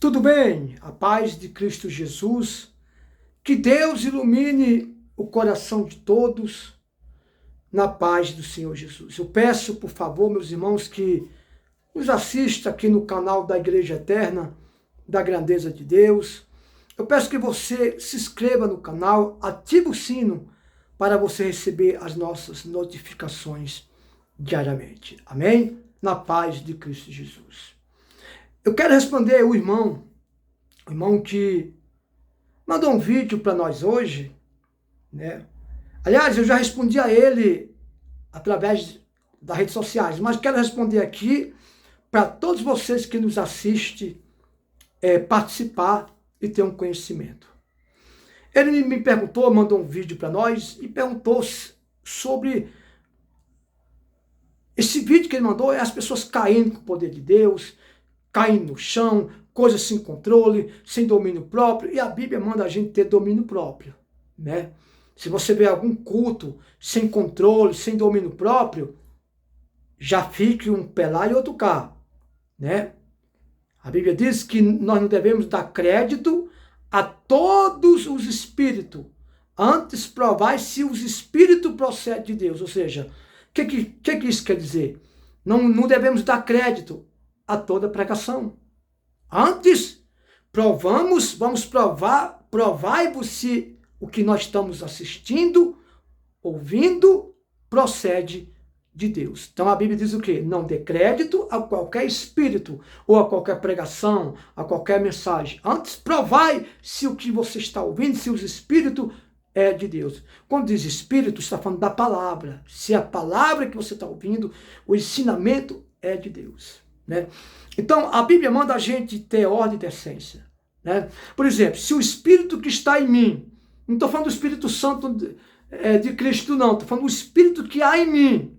Tudo bem? A paz de Cristo Jesus. Que Deus ilumine o coração de todos na paz do Senhor Jesus. Eu peço, por favor, meus irmãos, que nos assista aqui no canal da Igreja Eterna, da Grandeza de Deus. Eu peço que você se inscreva no canal, ative o sino para você receber as nossas notificações diariamente. Amém? Na paz de Cristo Jesus. Eu quero responder o irmão que mandou um vídeo para nós hoje, né? Aliás, eu já respondi a ele através das redes sociais, mas quero responder aqui para todos vocês que nos assistem, participar e ter um conhecimento. Ele me perguntou, mandou um vídeo para nós e perguntou sobre esse vídeo que ele mandou, as pessoas caindo com o poder de Deus, caindo no chão, coisas sem controle, sem domínio próprio, e a Bíblia manda a gente ter domínio próprio, né? Se você vê algum culto sem controle, sem domínio próprio, já fique um pé lá e outro cá, né? A Bíblia diz que nós não devemos dar crédito a todos os espíritos, antes provar se os espíritos procedem de Deus. Ou seja, o que isso quer dizer? Não devemos dar crédito a toda pregação. Antes, vamos provar, provai-vos se o que nós estamos assistindo, ouvindo, procede de Deus. Então a Bíblia diz o quê? Não dê crédito a qualquer espírito, ou a qualquer pregação, a qualquer mensagem. Antes, provai se o que você está ouvindo, se os espíritos é de Deus. Quando diz espírito, está falando da palavra. Se a palavra que você está ouvindo, o ensinamento é de Deus, né? Então, a Bíblia manda a gente ter ordem de essência, né? Por exemplo, se o Espírito que está em mim, não estou falando do Espírito Santo de Cristo, não, estou falando do Espírito que há em mim,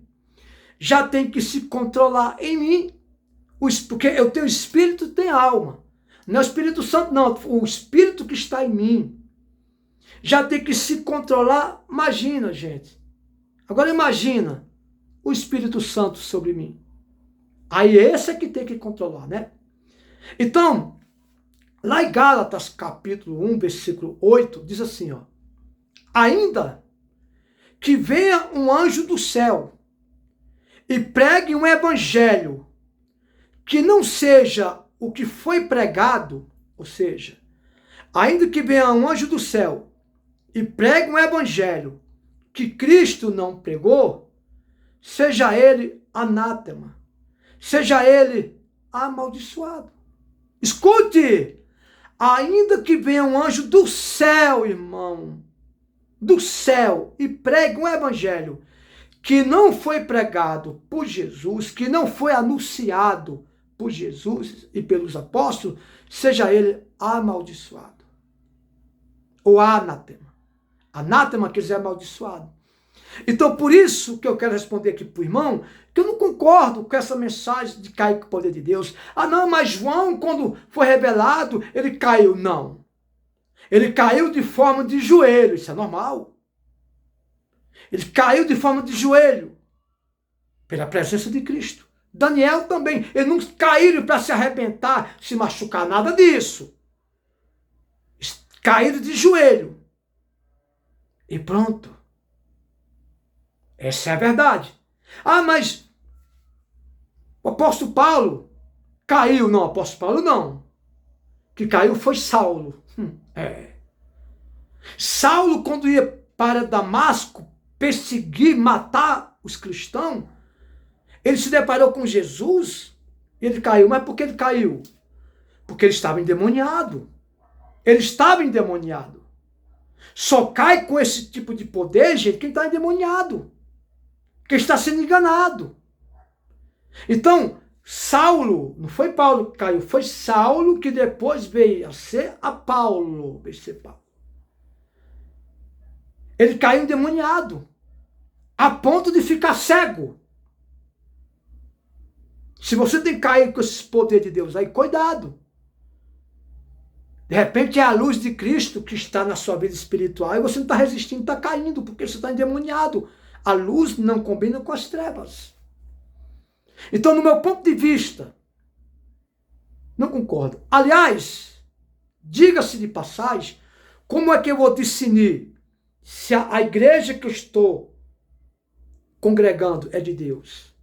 já tem que se controlar em mim, porque eu tenho Espírito, tem alma. Não é o Espírito Santo, não, o Espírito que está em mim, já tem que se controlar. Imagina, gente. Agora imagina o Espírito Santo sobre mim. Aí esse é que tem que controlar, né? Então, lá em Gálatas capítulo 1, versículo 8, diz assim, ó: ainda que venha um anjo do céu e pregue um evangelho que não seja o que foi pregado, ou seja, ainda que venha um anjo do céu e pregue um evangelho que Cristo não pregou, seja ele anátema, seja ele amaldiçoado. Escute, ainda que venha um anjo do céu, irmão, do céu, e pregue um evangelho que não foi pregado por Jesus, que não foi anunciado por Jesus e pelos apóstolos, seja ele amaldiçoado. Ou anátema. Anátema quer dizer amaldiçoado. Então, por isso que eu quero responder aqui para o irmão, que eu não concordo com essa mensagem de cair com o poder de Deus. Ah, não, mas João, quando foi revelado, ele caiu. Não. Ele caiu de forma de joelho, isso é normal. Ele caiu de forma de joelho, pela presença de Cristo. Daniel também, eles não caíram para se arrebentar, se machucar, nada disso. Caíram de joelho. E pronto. Essa é a verdade. Ah, mas o apóstolo Paulo caiu. Não, o apóstolo Paulo não. Que caiu foi Saulo. Saulo, quando ia para Damasco perseguir, matar os cristãos, ele se deparou com Jesus e ele caiu. Mas por que ele caiu? Porque ele estava endemoniado. Ele estava endemoniado. Só cai com esse tipo de poder, gente, quem está endemoniado. Quem está sendo enganado. Então, Saulo, não foi Paulo que caiu, foi Saulo que depois veio a ser a Paulo. Veio a ser Paulo. Ele caiu endemoniado, a ponto de ficar cego. Se você tem que cair com esse poder de Deus aí, cuidado. De repente é a luz de Cristo que está na sua vida espiritual e você não está resistindo, está caindo, porque você está endemoniado. A luz não combina com as trevas. Então, no meu ponto de vista, Não concordo. Aliás, diga-se de passagem, como é que eu vou discernir se a igreja que eu estou congregando é de Deus?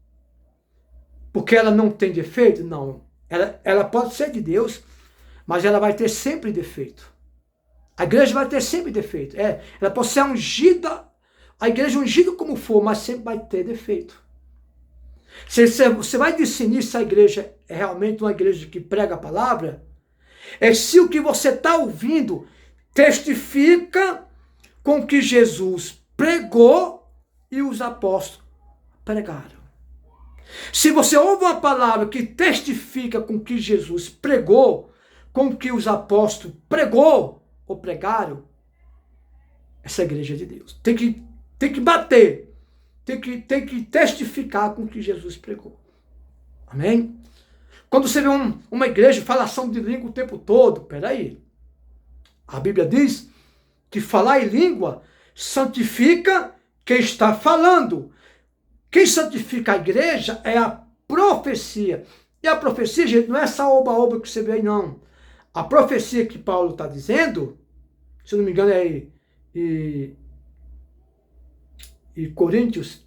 Porque ela não tem defeito? Não. Ela pode ser de Deus, mas ela vai ter sempre defeito. A igreja vai ter sempre defeito. Ela pode ser ungida, a igreja ungida como for, mas sempre vai ter defeito. Você vai discernir se a igreja é realmente uma igreja que prega a palavra, se o que você está ouvindo testifica com o que Jesus pregou e os apóstolos pregaram. Se você ouve uma palavra que testifica com o que Jesus pregou, com o que os apóstolos pregou ou pregaram, essa igreja é de Deus. Tem que bater, tem que testificar com o que Jesus pregou. Amém? Quando você vê uma igreja falação de língua o tempo todo, peraí. A Bíblia diz que falar em língua santifica quem está falando. Quem santifica a igreja é a profecia. E a profecia, gente, não é essa oba-oba que você vê aí, não. A profecia que Paulo está dizendo, se eu não me engano, é em Coríntios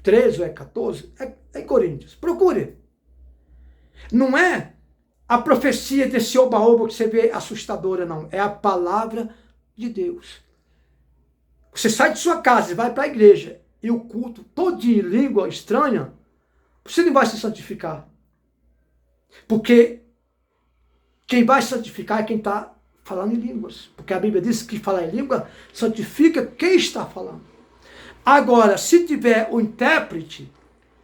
13 ou é 14, é em Coríntios. Procure. Não é a profecia desse oba-oba que você vê assustadora, não. É a palavra de Deus. Você sai de sua casa e vai para a igreja e o culto todo em língua estranha, você não vai se santificar. Porque quem vai santificar é quem está falando em línguas. Porque a Bíblia diz que falar em língua santifica quem está falando. Agora, se tiver o intérprete,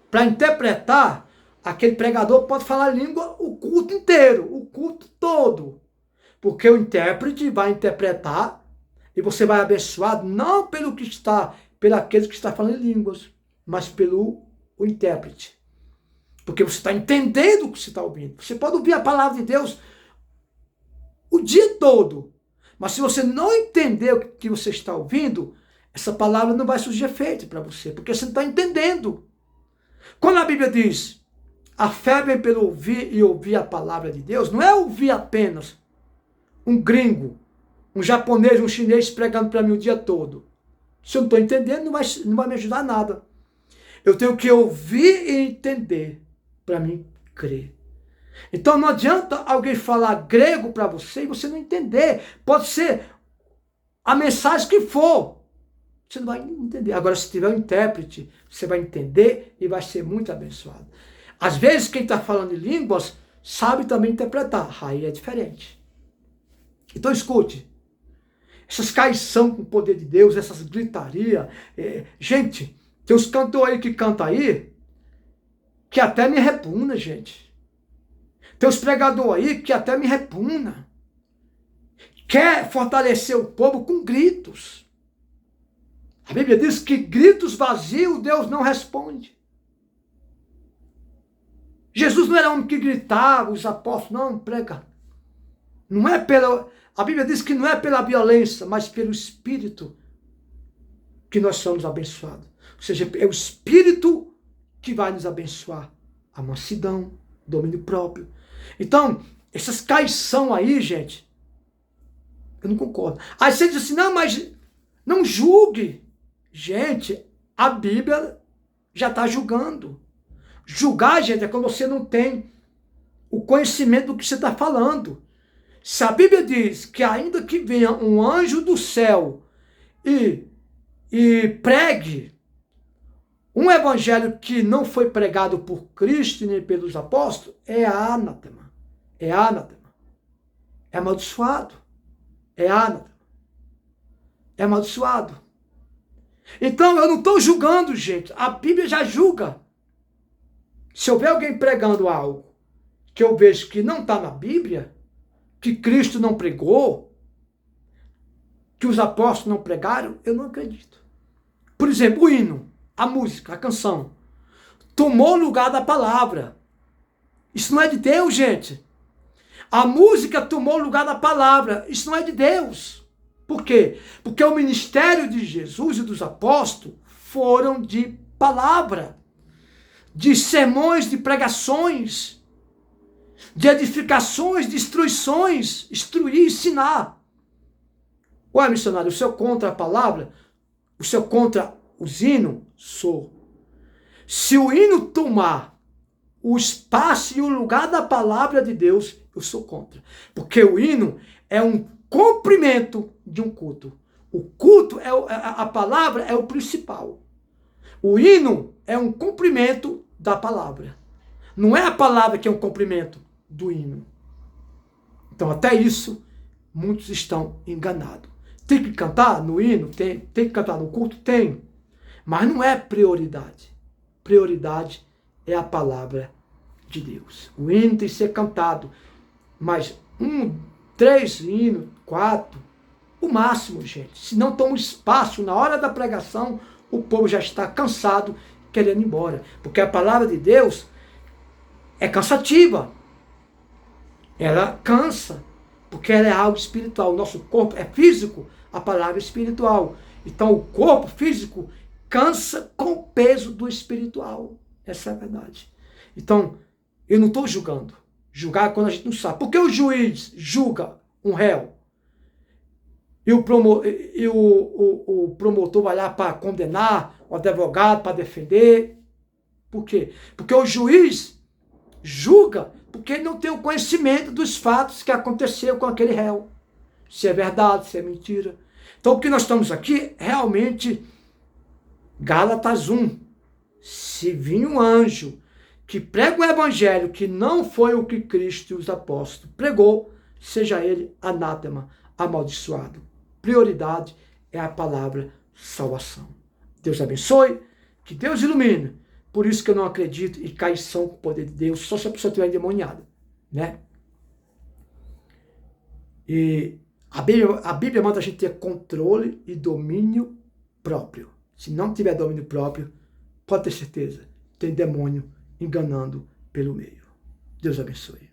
para interpretar, aquele pregador pode falar em língua o culto inteiro, o culto todo. Porque o intérprete vai interpretar e você vai abençoar não pelo que está, pelo aquele que está falando em línguas, mas pelo o intérprete. Porque você está entendendo o que você está ouvindo. Você pode ouvir a palavra de Deus o dia todo, mas se você não entender o que você está ouvindo, essa palavra não vai surgir efeito para você, porque você não está entendendo. Quando a Bíblia diz, a fé vem pelo ouvir e ouvir a palavra de Deus, não é ouvir apenas um gringo, um japonês, um chinês pregando para mim o dia todo. Se eu não estou entendendo, não vai me ajudar nada. Eu tenho que ouvir e entender para mim crer. Então não adianta alguém falar grego para você e você não entender. Pode ser a mensagem que for. Você não vai entender. Agora, se tiver um intérprete, você vai entender e vai ser muito abençoado. Às vezes, quem está falando em línguas sabe também interpretar. Aí é diferente. Então, escute. Essas caição com o poder de Deus, essas gritaria. Gente, tem uns cantores aí que cantam aí que até me repugna, gente. Tem uns pregadores aí que até me repugna. Quer fortalecer o povo com gritos. A Bíblia diz que gritos vazios Deus não responde. Jesus não era um que gritava, os apóstolos, não, prega. Não é pela... A Bíblia diz que não é pela violência, mas pelo Espírito que nós somos abençoados. Ou seja, é o Espírito que vai nos abençoar. A mansidão, domínio próprio. Então, essas caição aí, gente, eu não concordo. Aí você diz assim, não, mas não julgue. Gente, a Bíblia já está julgando. Julgar, gente, é quando você não tem o conhecimento do que você está falando. Se a Bíblia diz que ainda que venha um anjo do céu e pregue um evangelho que não foi pregado por Cristo nem pelos apóstolos, é anátema. É anátema. É amaldiçoado. É anátema. É amaldiçoado. Então, eu não estou julgando, gente. A Bíblia já julga. Se eu ver alguém pregando algo que eu vejo que não está na Bíblia, que Cristo não pregou, que os apóstolos não pregaram, eu não acredito. Por exemplo, o hino, a música, a canção, tomou o lugar da palavra. Isso não é de Deus, gente. A música tomou o lugar da palavra. Isso não é de Deus. Por quê? Porque o ministério de Jesus e dos apóstolos foram de palavra, de sermões, de pregações. de edificações, de instruções, instruir, ensinar. Ué, missionário, o senhor contra a palavra? O senhor contra os hinos? Sou. Se o hino tomar o espaço e o lugar da palavra de Deus, eu sou contra. Porque o hino é um cumprimento de um culto. O culto, a palavra é o principal. O hino é um cumprimento da palavra. Não é a palavra que é um cumprimento do hino. Então, até isso, muitos estão enganados. Tem que cantar no hino? Tem que cantar no culto? Tem. Mas não é prioridade. Prioridade é a palavra de Deus. O hino tem que ser cantado. Mas 3 hinos, 4, o máximo, gente. Se não toma espaço na hora da pregação, o povo já está cansado, querendo ir embora. Porque a palavra de Deus é cansativa. Ela cansa. Porque ela é algo espiritual. O nosso corpo é físico, a palavra é espiritual. Então o corpo físico cansa com o peso do espiritual. Essa é a verdade. Então, eu não estou julgando. Julgar é quando a gente não sabe. Porque o juiz julga um réu e o promotor vai lá para condenar, o advogado para defender. Por quê? Porque o juiz julga porque ele não tem o conhecimento dos fatos que aconteceu com aquele réu. Se é verdade, se é mentira. Então o que nós estamos aqui, realmente, Gálatas 1. Se vir um anjo que prega o evangelho que não foi o que Cristo e os apóstolos pregou, seja ele anátema, amaldiçoado. Prioridade é a palavra salvação. Deus abençoe, que Deus ilumine. Por isso que eu não acredito em caição com o poder de Deus, só se a pessoa estiver endemoniada, né? E a Bíblia manda a gente ter controle e domínio próprio. Se não tiver domínio próprio, pode ter certeza, tem demônio enganando pelo meio. Deus abençoe.